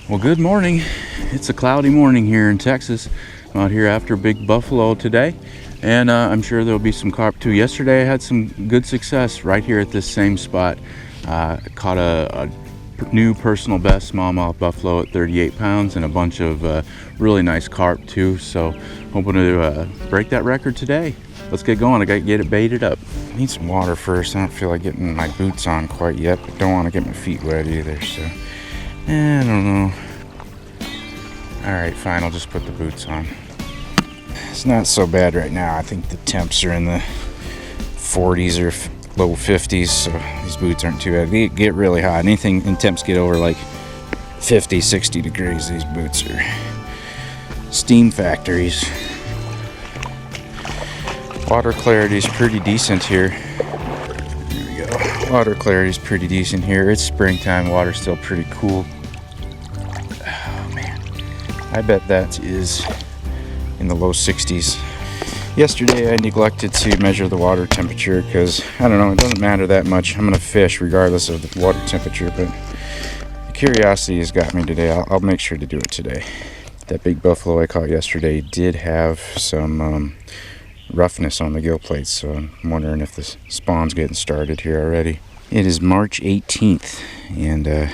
Well, good morning. It's a cloudy morning here in Texas. I'm out here after big buffalo today, and I'm sure there'll be some carp too. Yesterday I had some good success right here at this same spot. Caught a new personal best smallmouth buffalo at 38 pounds and a bunch of really nice carp too. So hoping to break that record today. Let's get going. I gotta get it baited up. I need some water first. I don't feel like getting my boots on quite yet, but don't want to get my feet wet either. So I don't know. All right, fine. I'll just put the boots on. It's not so bad right now. I think the temps are in the 40s or low 50s, so these boots aren't too bad. They get really hot. Anything in temps get over like 50, 60 degrees. These boots are steam factories. Water clarity is pretty decent here. There we go. Water clarity is pretty decent here. It's springtime. Water's still pretty cool. Oh man, I bet that is in the low 60s. Yesterday I neglected to measure the water temperature because I don't know, it doesn't matter that much. I'm gonna fish regardless of the water temperature, but the curiosity has got me today. I'll make sure to do it today. That big buffalo I caught yesterday did have some roughness on the gill plates, so I'm wondering if the spawn's getting started here already. It is March 18th and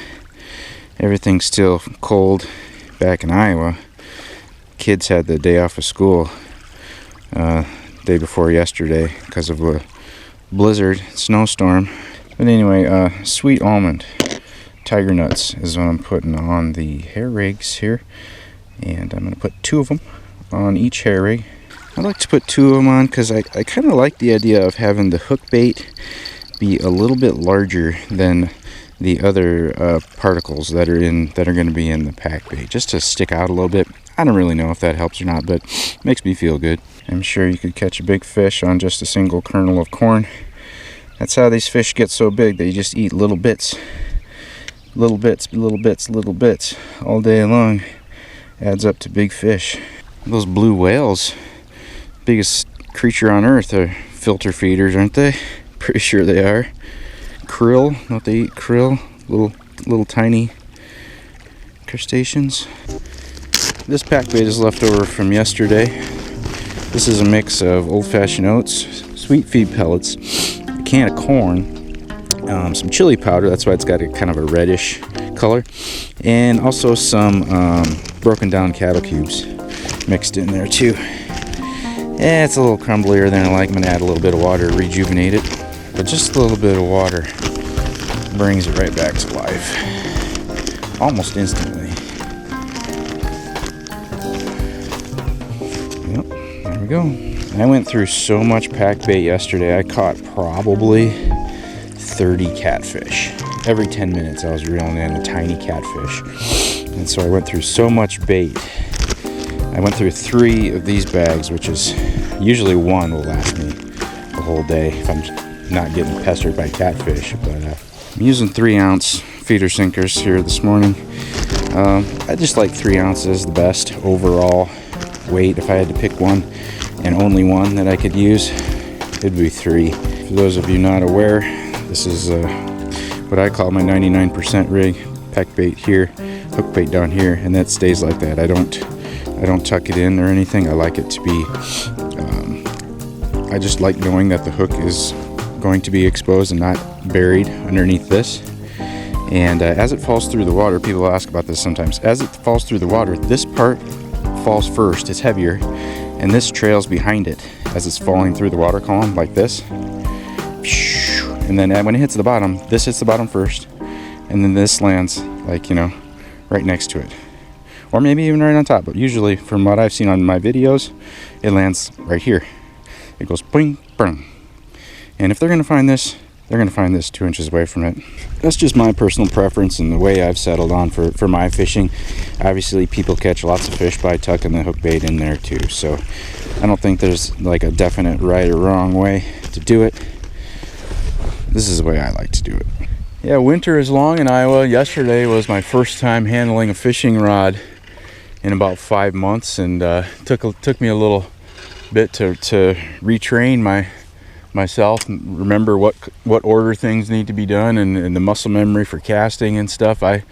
everything's still cold back in Iowa. Kids had the day off of school day before yesterday because of a blizzard snowstorm. But anyway, sweet almond tiger nuts is what I'm putting on the hair rigs here, and I'm going to put 2 of them on each hair rig. I like to put 2 of them on because I kind of like the idea of having the hook bait be a little bit larger than the other particles that are going to be in the pack bait, just to stick out a little bit. I don't really know if that helps or not, but it makes me feel good. I'm sure you could catch a big fish on just a single kernel of corn. That's how these fish get so big. They just eat little bits, little bits, little bits, little bits all day long. Adds up to big fish. Those blue whales, biggest creature on earth, are filter feeders, aren't they? Pretty sure they are. Krill, don't they eat krill? Little tiny crustaceans. This pack bait is left over from yesterday. This is a mix of old-fashioned oats, sweet feed pellets, a can of corn, some chili powder, that's why it's got a kind of a reddish color, and also some broken down cattle cubes mixed in there too. Yeah, it's a little crumblier than I like. I'm going to add a little bit of water to rejuvenate it. But just a little bit of water brings it right back to life. Almost instantly. Yep, there we go. I went through so much pack bait yesterday. I caught probably 30 catfish. Every 10 minutes I was reeling in a tiny catfish. And so I went through so much bait. I went through 3 of these bags, which is usually 1 will last me the whole day if I'm not getting pestered by catfish. But I'm using 3-ounce feeder sinkers here this morning. I just like 3 ounces the best overall weight. If I had to pick one and only one that I could use, it'd be 3. For those of you not aware, this is what I call my 99% rig. Pack bait here, hook bait down here, and that stays like that. I don't tuck it in or anything. I like it to be, I just like knowing that the hook is going to be exposed and not buried underneath this. And as it falls through the water, people ask about this sometimes. As it falls through the water, this part falls first, it's heavier, and this trails behind it as it's falling through the water column like this. And then when it hits the bottom, this hits the bottom first, and then this lands like, right next to it. Or maybe even right on top, but usually from what I've seen on my videos, it lands right here. It goes boing, boing. And if they're going to find this, they're going to find this 2 inches away from it. That's just my personal preference and the way I've settled on for my fishing. Obviously, people catch lots of fish by tucking the hook bait in there too. So I don't think there's like a definite right or wrong way to do it. This is the way I like to do it. Yeah, winter is long in Iowa. Yesterday was my first time handling a fishing rod in about 5 months, and took me a little bit to retrain myself and remember what order things need to be done, and the muscle memory for casting and stuff. I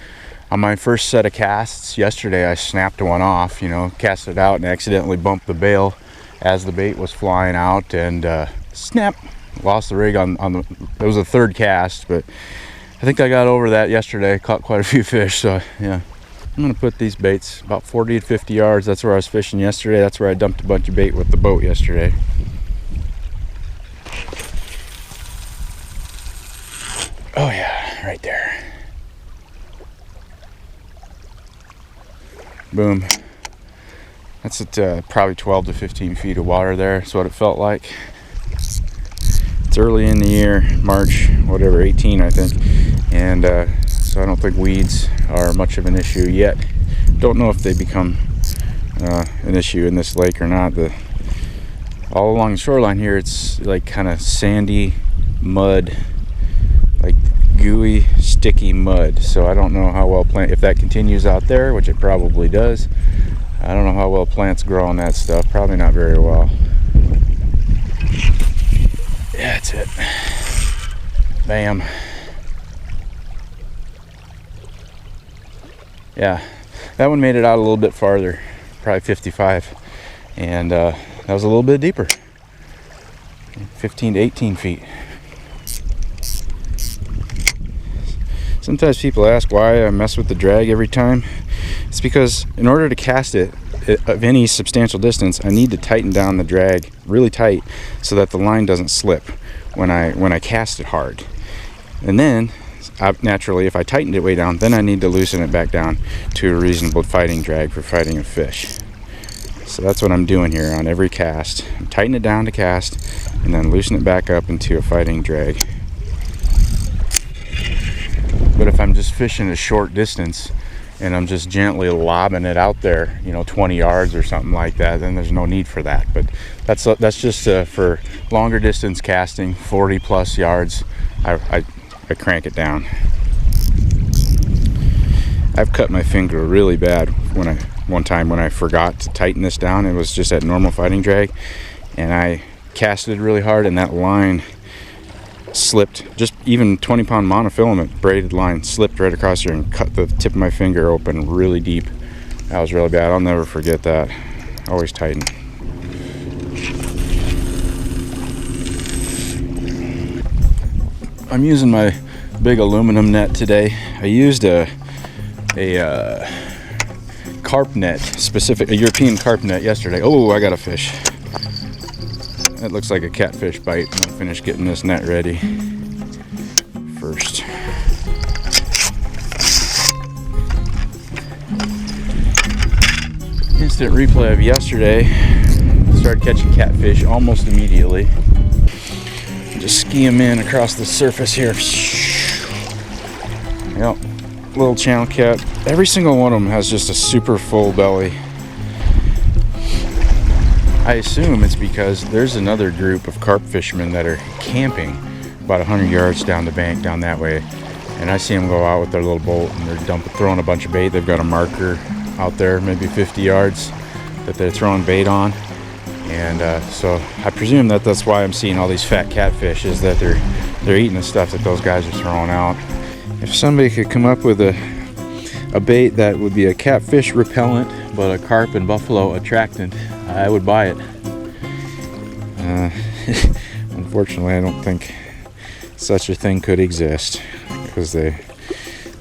On my first set of casts yesterday, I snapped one off, you know, cast it out and accidentally bumped the bail as the bait was flying out, and snap, lost the rig on the, it was a third cast, but I think I got over that yesterday. Caught quite a few fish, so yeah. I'm gonna put these baits about 40 to 50 yards. That's where I was fishing yesterday. That's where I dumped a bunch of bait with the boat yesterday. Oh yeah, right there. Boom. That's at probably 12 to 15 feet of water there. That's what it felt like. It's early in the year, March, whatever, 18 I think. And so I don't think weeds are much of an issue yet. Don't know if they become an issue in this lake or not. All along the shoreline here, it's like kind of sandy mud, like gooey, sticky mud. So I don't know how well if that continues out there, which it probably does. I don't know how well plants grow on that stuff. Probably not very well. Yeah, that's it. Bam. Yeah, that one made it out a little bit farther, probably 55, and that was a little bit deeper, 15 to 18 feet. Sometimes people ask why I mess with the drag every time. It's because in order to cast it of any substantial distance, I need to tighten down the drag really tight so that the line doesn't slip when I cast it hard. And then naturally, if I tightened it way down, then I need to loosen it back down to a reasonable fighting drag for fighting a fish. So that's what I'm doing here on every cast. Tighten it down to cast and then loosen it back up into a fighting drag. But if I'm just fishing a short distance and I'm just gently lobbing it out there, you know, 20 yards or something like that, then there's no need for that. But that's just for longer distance casting, 40 plus yards, I crank it down. I've cut my finger really bad one time when I forgot to tighten this down. It was just at normal fighting drag, and I casted really hard, and that line slipped. Just even 20-pound monofilament braided line slipped right across here and cut the tip of my finger open really deep. That was really bad. I'll never forget that. Always tighten. I'm using my big aluminum net today. I used a carp net, a European carp net yesterday. Oh, I got a fish. That looks like a catfish bite. I'm gonna finish getting this net ready first. Instant replay of yesterday. Started catching catfish almost immediately. Just ski them in across the surface here. Yep, little channel cat. Every single one of them has just a super full belly. I assume it's because there's another group of carp fishermen that are camping about 100 yards down the bank down that way, and I see them go out with their little boat and they're throwing a bunch of bait. They've got a marker out there, maybe 50 yards, that they're throwing bait on. And so I presume that's why I'm seeing all these fat catfish, is that they're eating the stuff that those guys are throwing out. If somebody could come up with a bait that would be a catfish repellent but a carp and buffalo attractant, I would buy it. Unfortunately, I don't think such a thing could exist, because they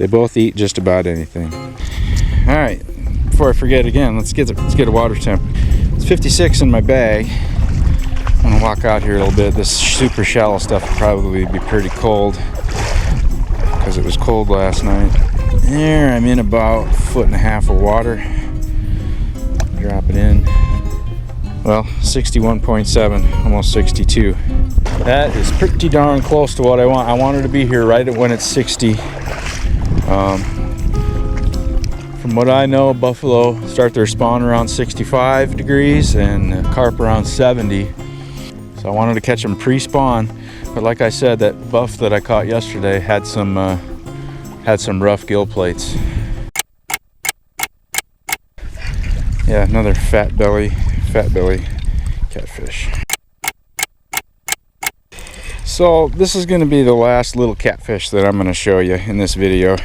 both eat just about anything. All right, before I forget again, let's get a water temp. It's 56 in my bag. I'm gonna walk out here a little bit. This super shallow stuff will probably be pretty cold because it was cold last night. There, I'm in about 1.5 foot of water. Drop it in. Well, 61.7, almost 62. That is pretty darn close to what I want. I wanted to be here right at when it's 60. From what I know, buffalo start their spawn around 65 degrees and carp around 70. So I wanted to catch them pre-spawn, but like I said, that buff that I caught yesterday had some rough gill plates. Yeah, another fat belly catfish. So this is going to be the last little catfish that I'm going to show you in this video.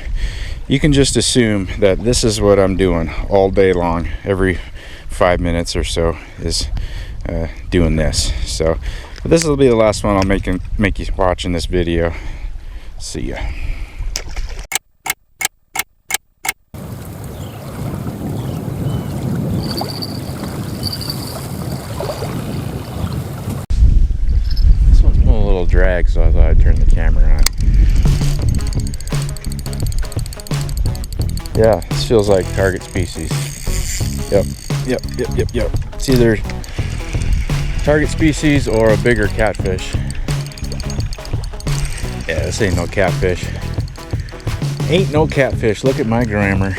you can just assume that this is what I'm doing all day long. Every 5 minutes or so is doing this. So but this will be the last one I'll make you watch in this video. See ya. This one's a little drag, so I thought I'd turn the camera on. Yeah, this feels like target species. Yep. It's either target species or a bigger catfish. Yeah, this ain't no catfish. Ain't no catfish. Look at my grammar.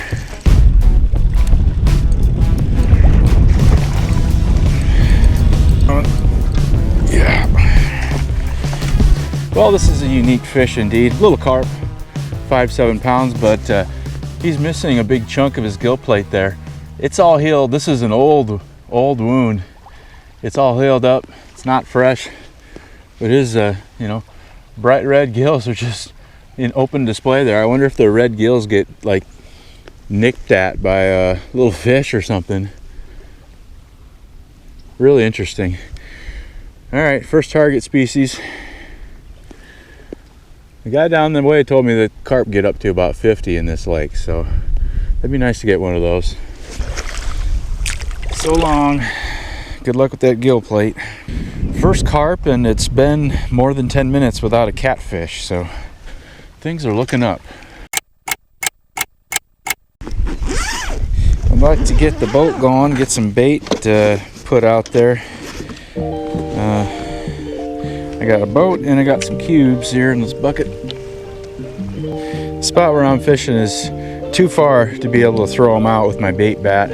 Yeah. Well, this is a unique fish indeed. Little carp, 5-7 pounds, but he's missing a big chunk of his gill plate there. It's all healed. This is an old wound. It's all healed up. It's not fresh, but his bright red gills are just in open display there. I wonder if the red gills get like nicked at by a little fish or something. Really interesting. All right, first target species. The guy down the way told me that carp get up to about 50 in this lake, so that'd be nice to get one of those. So long. Good luck with that gill plate. First carp, and it's been more than 10 minutes without a catfish, so things are looking up. I'd like to get the boat going, get some bait put out there. I got a boat and I got some cubes here in this bucket. The spot where I'm fishing is too far to be able to throw them out with my bait bat.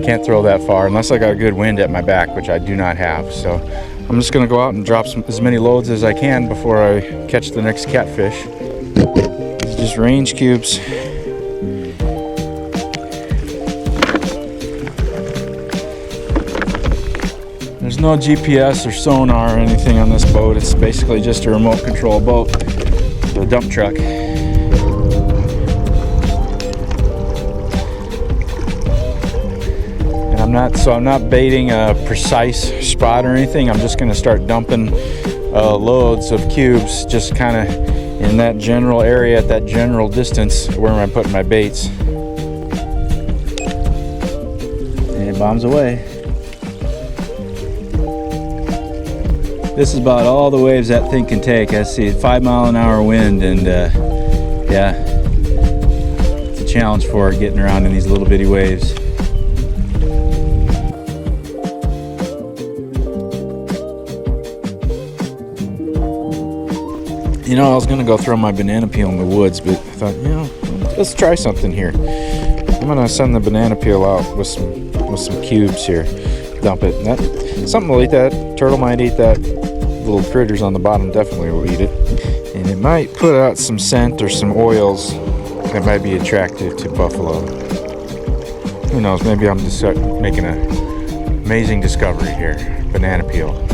Can't throw that far unless I got a good wind at my back, which I do not have. So I'm just gonna go out and drop as many loads as I can before I catch the next catfish. These are just range cubes. There's no GPS or sonar or anything on this boat. It's basically just a remote control boat, the dump truck. And I'm not baiting a precise spot or anything. I'm just gonna start dumping loads of cubes, just kind of in that general area, at that general distance where I'm putting my baits. And it bombs away. This is about all the waves that thing can take. I see 5 mile an hour wind, and yeah, it's a challenge for it getting around in these little bitty waves. You know, I was gonna go throw my banana peel in the woods, but I thought, let's try something here. I'm gonna send the banana peel out with some cubes here. Dump it. Something will eat that. Turtle might eat that. Little critters on the bottom definitely will eat it. And it might put out some scent or some oils that might be attractive to buffalo. Who knows? Maybe I'm just making an amazing discovery here. Banana peel.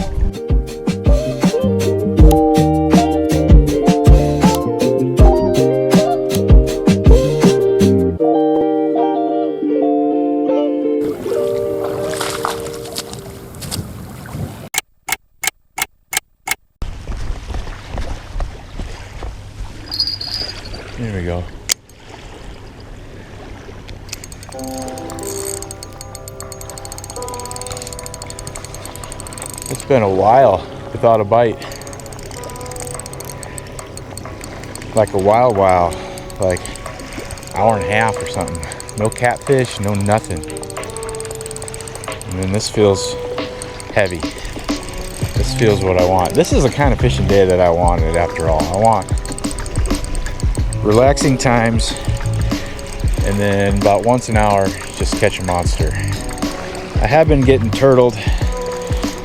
There we go. It's been a while without a bite. Like a while, like hour and a half or something. No catfish, no nothing. And then this feels heavy. This feels what I want. This is the kind of fishing day that I wanted after all. I want relaxing times, and then about once an hour just catch a monster. I have been getting turtled.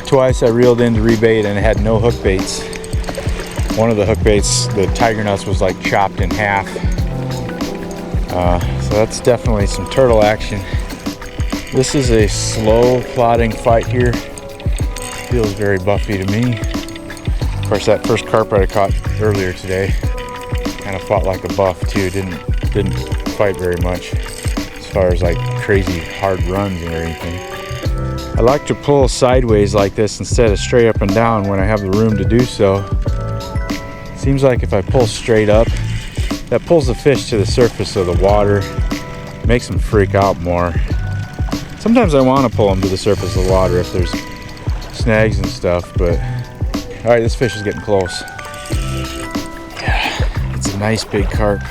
Twice I reeled in to rebait and it had no hook baits. One of the hook baits, the tiger nuts, was like chopped in half. So that's definitely some turtle action. This is a slow plodding fight here. Feels very buffy to me. Of course, that first carp I caught earlier today kind of fought like a buff too. Didn't didn't fight very much as far as like crazy hard runs or anything. I like to pull sideways like this instead of straight up and down when I have the room to do so. Seems like if I pull straight up, that pulls the fish to the surface of the water, makes them freak out more. Sometimes I want to pull them to the surface of the water if there's snags and stuff, but all right, this fish is getting close. Yeah, it's a nice big carp.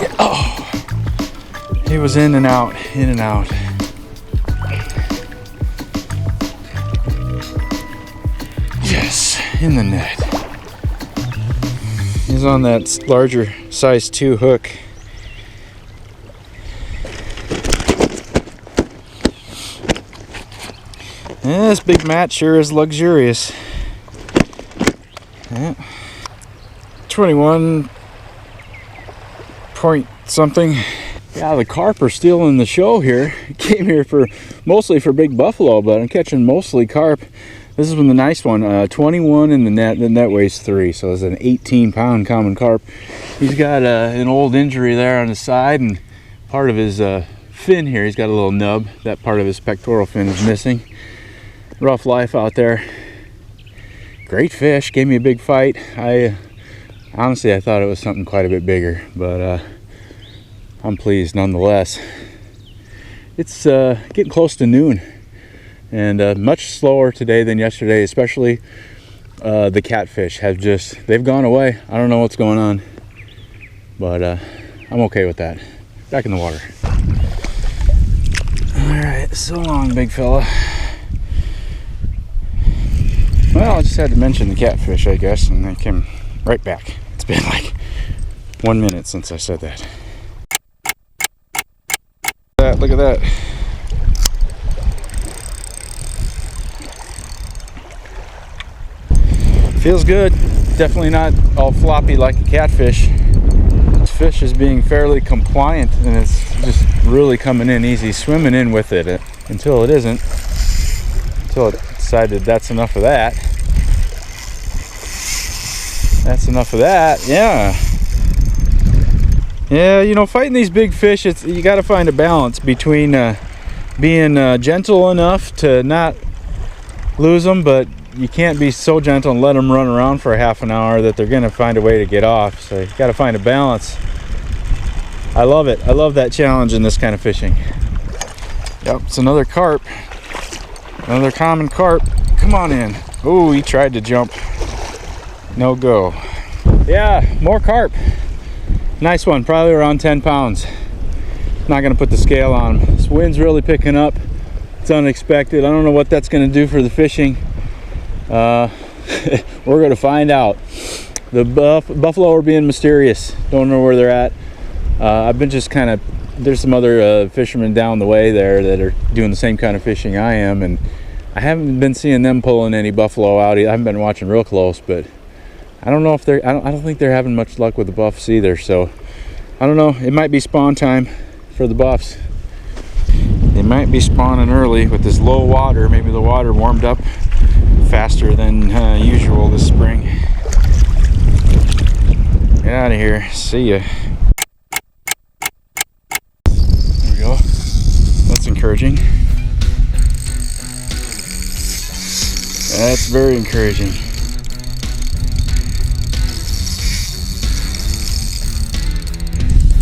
Yeah, oh, he was in and out, in and out. Yes, in the net. He's on that larger size 2 hook. Yeah, this big mat sure is luxurious. Yeah. 21 point something. Yeah, the carp are still in the show here. Came here mostly for big buffalo, but I'm catching mostly carp. This is one the nice one, 21 in the net. The net weighs 3, so it's an 18-pound common carp. He's got an old injury there on his side, and part of his fin here, he's got a little nub. That part of his pectoral fin is missing. Rough life out there. Great fish, gave me a big fight. Honestly, I thought it was something quite a bit bigger, but I'm pleased nonetheless. It's getting close to noon. And much slower today than yesterday, especially the catfish they've gone away. I don't know what's going on, but I'm okay with that. Back in the water. All right, so long, big fella. Well, I just had to mention the catfish, I guess, and they came right back. It's been like 1 minute since I said that. Look at that. Feels good. Definitely not all floppy like a catfish. This fish is being fairly compliant, and it's just really coming in easy, swimming in with it until it isn't. Until it decided that's enough of that. That's enough of that. Yeah. Yeah, you know, fighting these big fish, you got to find a balance between being gentle enough to not lose them, but you can't be so gentle and let them run around for a half an hour that they're going to find a way to get off. So you got to find a balance. I love it. I love that challenge in this kind of fishing. Yep, it's another carp. Another common carp. Come on in. Oh, he tried to jump. No go. Yeah, more carp. Nice one, probably around 10 pounds. Not going to put the scale on him. This wind's really picking up. It's unexpected. I don't know what that's going to do for the fishing. We're going to find out. The buffalo are being mysterious. Don't know where they're at. I've been just kind of, there's some other fishermen down the way there that are doing the same kind of fishing I am, and I haven't been seeing them pulling any buffalo out. I haven't been watching real close, but I don't know if I don't think they're having much luck with the buffs either. So I don't know. It might be spawn time for the buffs. They might be spawning early with this low water. Maybe the water warmed up faster than usual this spring. Get out of here. See ya. There we go. That's encouraging. That's very encouraging.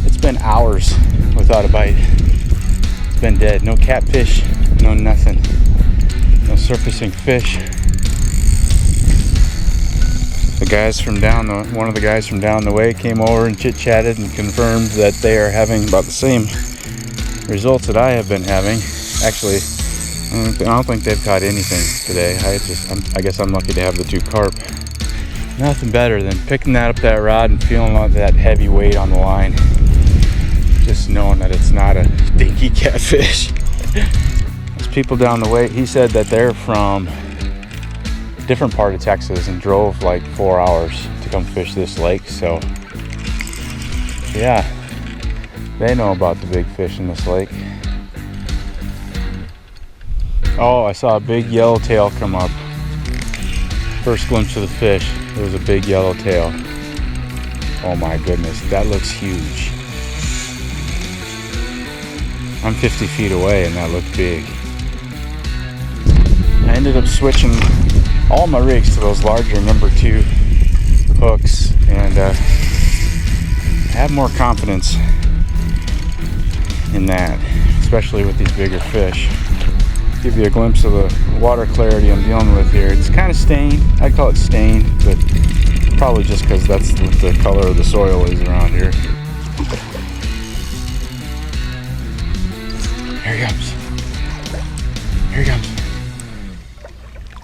It's been hours without a bite. It's been dead. No catfish, no nothing. No surfacing fish. One of the guys from down the way came over and chit-chatted and confirmed that they are having about the same results that I have been having. Actually, I don't think they've caught anything today. I guess I'm lucky to have the 2 carp. Nothing better than picking that up that rod and feeling like that heavy weight on the line. Just knowing that it's not a dinky catfish. There's people down the way. He said that they're from a different part of Texas and drove like 4 hours to come fish this lake. So yeah, they know about the big fish in this lake. Oh, I saw a big yellowtail come up. First glimpse of the fish. It was a big yellow tail. Oh my goodness, that looks huge. I'm 50 feet away and that looked big. I ended up switching all my rigs to those larger #2 hooks, and I have more confidence in that, especially with these bigger fish. Give you a glimpse of the water clarity I'm dealing with here. It's kind of stained. I'd call it stained, but probably just because that's what the color of the soil is around here. Here he comes. Here he comes.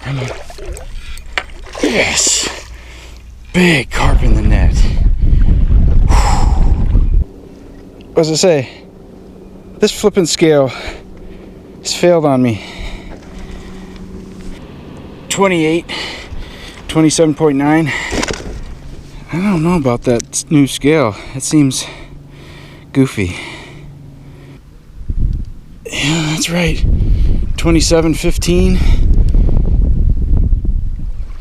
Come on. Yes! Big carp in the net. What does it say? This flipping scale has failed on me. 28, 27.9. I don't know about that new scale. It seems goofy. Yeah, that's right. 27.15.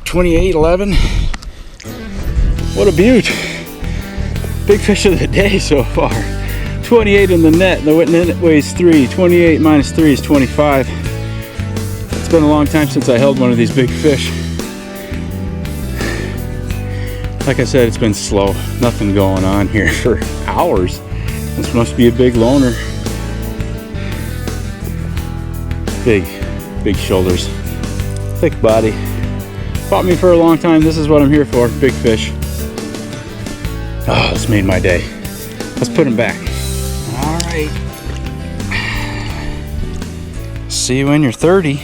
28.11. What a beaut. Big fish of the day so far. 28 in the net. The net weighs 3. 28 minus 3 is 25. It's been a long time since I held one of these big fish. Like I said, it's been slow. Nothing going on here for hours. This must be a big loner. Big shoulders. Thick body. Fought me for a long time. This is what I'm here for. Big fish. Oh, this made my day. Let's put him back. All right. See you when you're 30.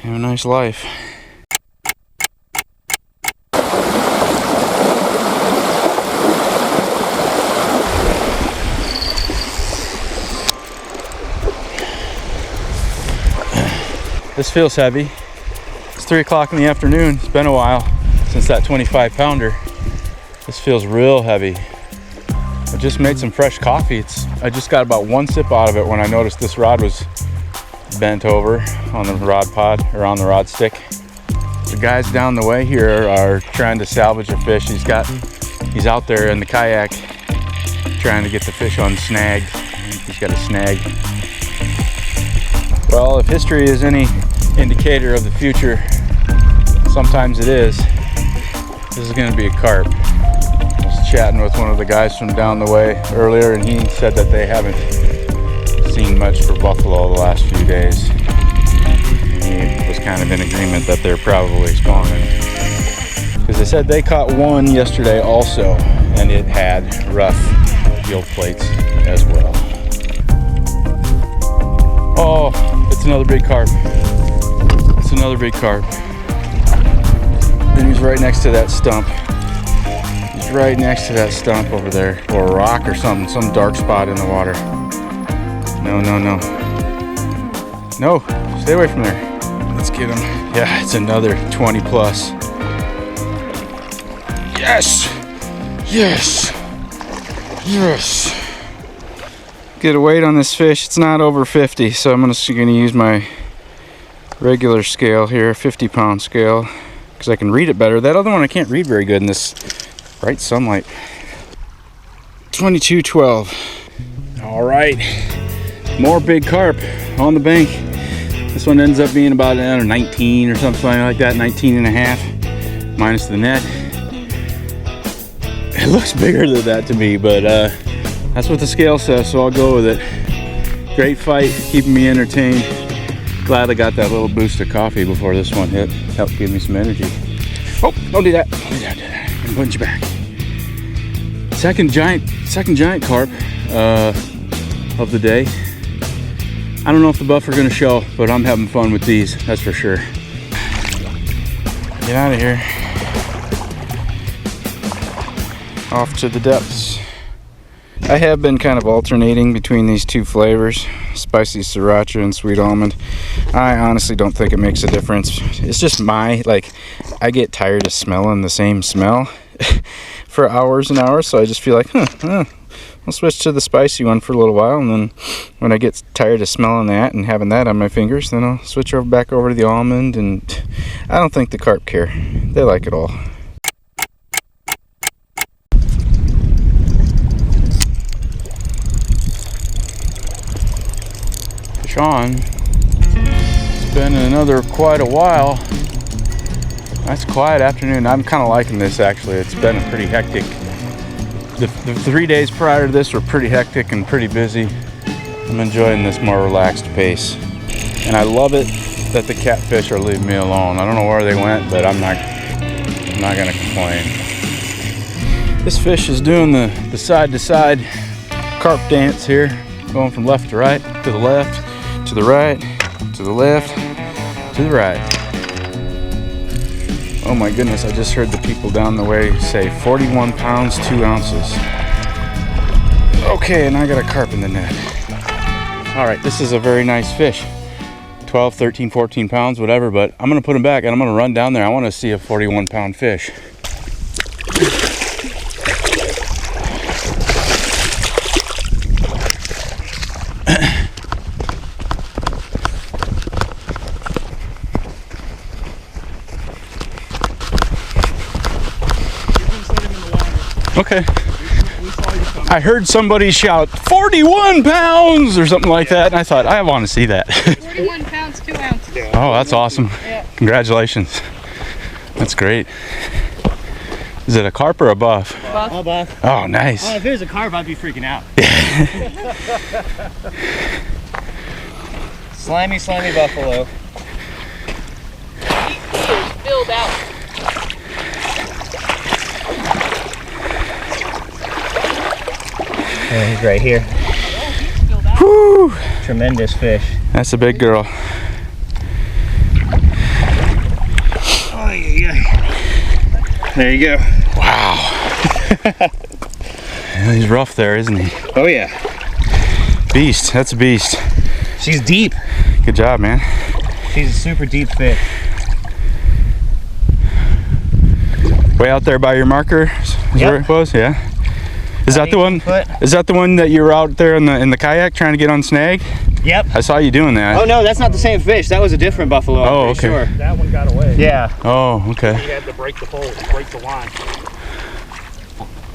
Have a nice life. This feels heavy. It's 3 o'clock in the afternoon. It's been a while since that 25-pounder. This feels real heavy. I just made some fresh coffee. I just got about 1 sip out of it when I noticed this rod was bent over on the rod pod, or on the rod stick. The guys down the way here are trying to salvage a fish. He's out there in the kayak trying to get the fish unsnagged. He's got a snag. Well, if history is any indicator of the future, sometimes it is. This is going to be a carp. I was chatting with one of the guys from down the way earlier, and he said that they haven't seen much for buffalo the last few days. He was kind of in agreement that they're probably spawning, because they said they caught one yesterday also, and it had rough gill plates as well. Oh, it's another big carp. It's another big carp. And he's right next to that stump. He's right next to that stump over there, or a rock or something, some dark spot in the water. No, no, no. No, stay away from there. Let's get him. Yeah, it's another 20 plus. Yes! Yes! Yes! Get a weight on this fish. It's not over 50, so I'm gonna use my regular scale here, 50-pound scale, because I can read it better. That other one I can't read very good in this bright sunlight. 22.12. All right, more big carp on the bank. This one ends up being about 19 or something like that, 19 and a half, minus the net. It looks bigger than that to me, but that's what the scale says, so I'll go with it. Great fight, keeping me entertained. Glad I got that little boost of coffee before this one hit. Helped give me some energy. Oh, don't do that. Don't do that. I'm putting you back. Second giant carp of the day. I don't know if the buff are gonna show, but I'm having fun with these, that's for sure. Get out of here. Off to the depths. I have been kind of alternating between these two flavors, spicy sriracha and sweet almond. I honestly don't think it makes a difference. It's just I get tired of smelling the same smell for hours and hours, so I just feel like, I'll switch to the spicy one for a little while, and then when I get tired of smelling that and having that on my fingers, then I'll switch back over to the almond. And I don't think the carp care. They like it all. Fish on. It's been another quite a while. Nice quiet afternoon. I'm kind of liking this actually. It's been a pretty hectic. The 3 days prior to this were pretty hectic and pretty busy. I'm enjoying this more relaxed pace. And I love it that the catfish are leaving me alone. I don't know where they went, but I'm not gonna complain. This fish is doing the side to side carp dance here, going from left to right, to the left, to the right, to the left, to the right. Oh my goodness, I just heard the people down the way say 41 pounds, 2 ounces. Okay, and I got a carp in the net. All right, this is a very nice fish. 12, 13, 14 pounds, whatever, but I'm gonna put him back and I'm gonna run down there. I wanna see a 41 pound fish. Okay. I heard somebody shout 41 pounds or something like that, and I thought, I want to see that. 41 pounds, 2 ounces. Oh, that's awesome. Yeah. Congratulations. That's great. Is it a carp or a buff? Buff. Oh, buff. Oh, nice. Oh, if it was a carp, I'd be freaking out. Slimy, slimy buffalo. He is filled out. Yeah, he's right here. Woo! Tremendous fish. That's a big girl. Oh, yeah. There you go. Wow. He's rough there, isn't he? Oh, yeah. Beast. That's a beast. She's deep. Good job, man. She's a super deep fish. Way out there by your marker is where it was? Yeah. Is that the one? Is that the one that you were out there in the kayak trying to get on snag? Yep. I saw you doing that. Oh no, that's not the same fish. That was a different buffalo. Oh, I'm okay. Sure. That one got away. Yeah. Oh, okay. He had to break the pole, break the line.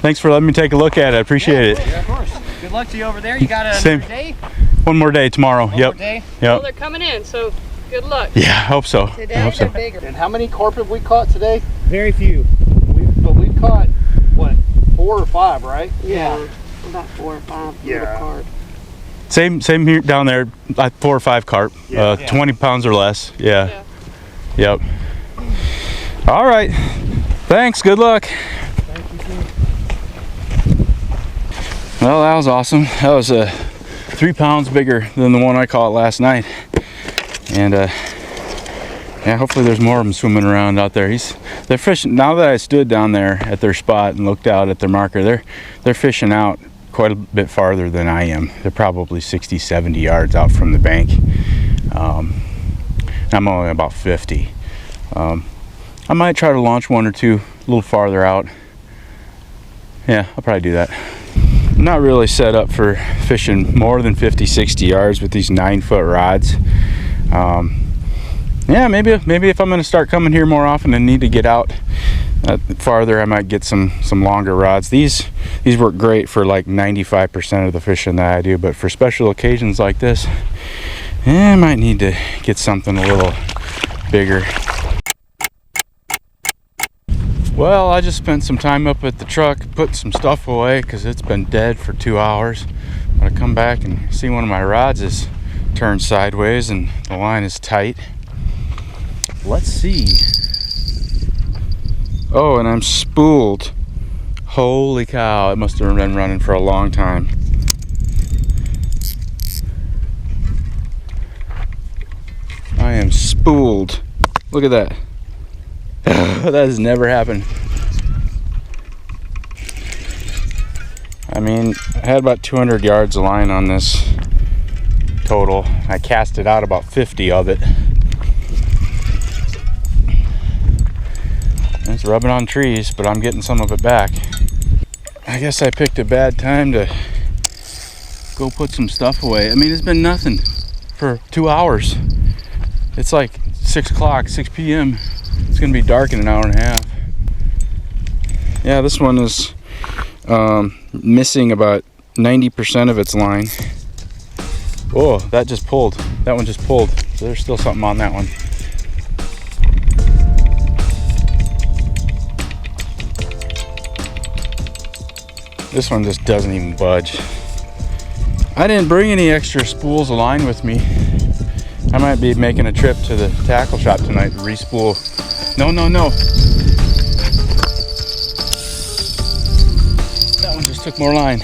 Thanks for letting me take a look at it. I appreciate it. Yeah, of course. Good luck to you over there. You got Same. another day? One more day tomorrow. One Yep. more day? Well, Yep. they're coming in, so good luck. Yeah, I hope so. I Today hope so. they're bigger. And how many carp have we caught today? Very few. But we've caught, what, 4 or 5, right? Yeah. About 4 or 5 little carp. Same here down there. 4 or 5 carp. Yeah. 20 pounds or less. Yeah. Yeah. Yep. All right. Thanks. Good luck. Well, that was awesome. That was 3 pounds bigger than the one I caught last night. And yeah, hopefully there's more of them swimming around out there. They're fishing. Now that I stood down there at their spot and looked out at their marker, they're fishing out quite a bit farther than I am. They're probably 60, 70 yards out from the bank. I'm only about 50. I might try to launch 1 or 2 a little farther out. Yeah, I'll probably do that. I'm not really set up for fishing more than 50, 60 yards with these 9-foot rods. Yeah, maybe if I'm going to start coming here more often and need to get out farther, I might get some longer rods. These work great for like 95% of the fishing that I do, but for special occasions like this, I might need to get something a little bigger. Well, I just spent some time up at the truck putting some stuff away because it's been dead for 2 hours. But I come back and see one of my rods is turned sideways and the line is tight. Let's see. Oh, and I'm spooled. Holy cow, it must have been running for a long time. I am spooled. Look at that. That has never happened. I mean, I had about 200 yards of line on this total. I casted out about 50 of it. It's rubbing on trees, but I'm getting some of it back. I guess I picked a bad time to go put some stuff away. I mean, it's been nothing for 2 hours. It's like 6 o'clock, 6 p.m. It's gonna be dark in an hour and a half. Yeah, this one is missing about 90% of its line. Oh, that just pulled. That one just pulled. So there's still something on that one. This one just doesn't even budge. I didn't bring any extra spools of line with me. I might be making a trip to the tackle shop tonight to re-spool. No, no, no. That one just took more line.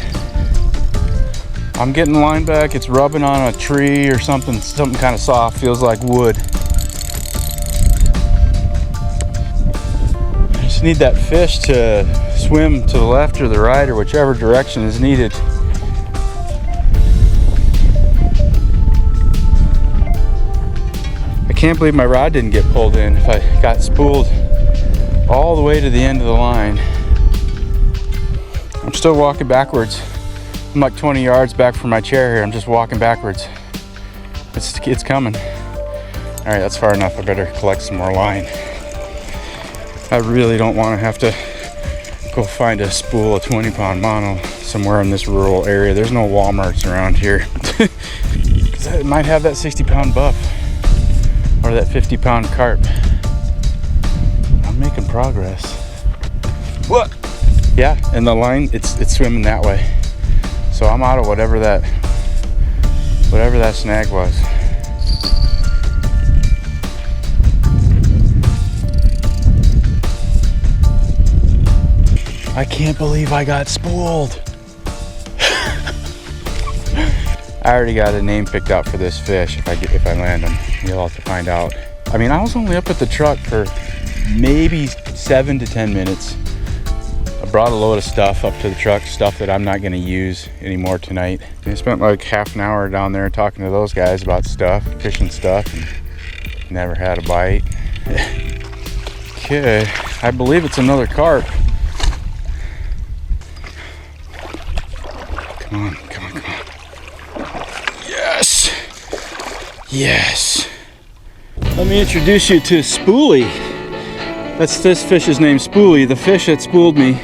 I'm getting the line back. It's rubbing on a tree or something kind of soft. Feels like wood. I just need that fish to swim to the left or the right or whichever direction is needed. I can't believe my rod didn't get pulled in. If I got spooled all the way to the end of the line. I'm still walking backwards. I'm like 20 yards back from my chair here. I'm just walking backwards. It's coming. All right, that's far enough. I better collect some more line. I really don't want to have to go find a spool of 20-pound mono somewhere in this rural area. There's no Walmarts around here. Because I might have that 60-pound buff or that 50-pound carp. I'm making progress. What? Yeah, and the line, it's swimming that way. So I'm out of whatever that snag was. I can't believe I got spooled. I already got a name picked out for this fish if I land him. You'll have to find out. I mean, I was only up at the truck for maybe 7 to 10 minutes. I brought a load of stuff up to the truck, stuff that I'm not gonna use anymore tonight. I spent like half an hour down there talking to those guys about stuff, fishing stuff, and never had a bite. Okay, I believe it's another carp. Come on, come on, come on. Yes! Yes! Let me introduce you to Spoolie. That's this fish's name, Spoolie. The fish that spooled me.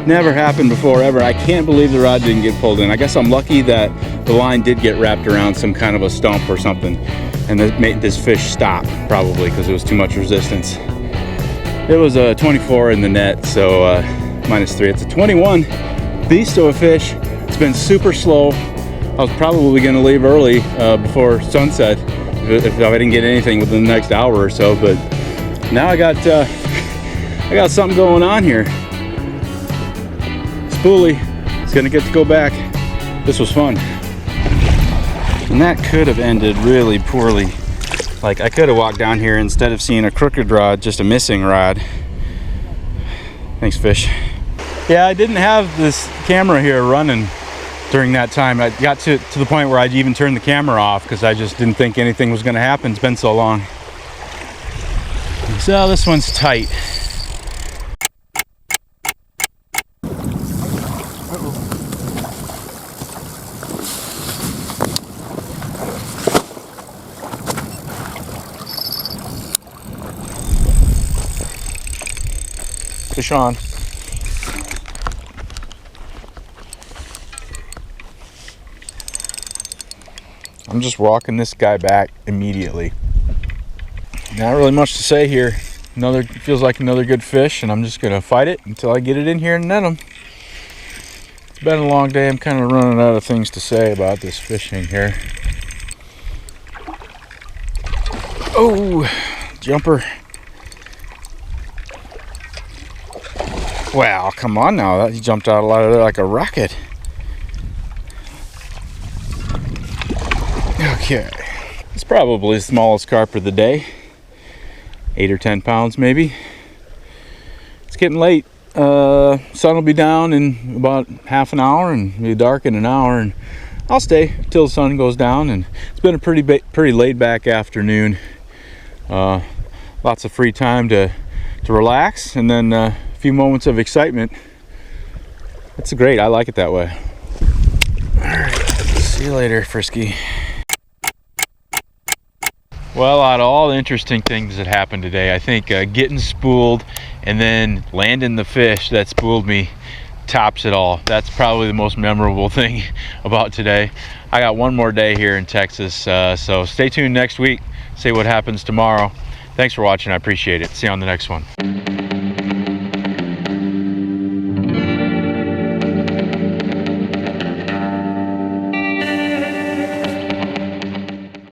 Never happened before, ever. I can't believe the rod didn't get pulled in. I guess I'm lucky that the line did get wrapped around some kind of a stump or something. And that made this fish stop, probably, because it was too much resistance. It was a 24 in the net, so -3. It's a 21 beast of a fish. It's been super slow. I was probably going to leave early before sunset if I didn't get anything within the next hour or so, but now I got something going on here. Spoolie is gonna get to go back. This was fun. And that could have ended really poorly. Like, I could have walked down here instead of seeing a crooked rod, just a missing rod. Thanks, fish. Yeah, I didn't have this camera here running during that time. I got to the point where I'd even turned the camera off because I just didn't think anything was gonna happen. It's been so long. So this one's tight. Fish on. I'm just walking this guy back immediately. Not really much to say here. Feels like another good fish, and I'm just gonna fight it until I get it in here and net him. It's been a long day. I'm kind of running out of things to say about this fishing here. Oh, jumper. Wow, come on now. He jumped out a lot of there like a rocket. Okay. It's probably the smallest carp of the day. 8 or 10 pounds maybe. It's getting late. Sun will be down in about half an hour and it'll be dark in an hour, and I'll stay till the sun goes down. And it's been a pretty laid back afternoon. Lots of free time to relax, and then a few moments of excitement. It's great. I like it that way. All right. See you later, Frisky. Well, out of all the interesting things that happened today, I think getting spooled and then landing the fish that spooled me tops it all. That's probably the most memorable thing about today. I got one more day here in Texas, so stay tuned next week, see what happens tomorrow. Thanks for watching. I appreciate it. See you on the next one.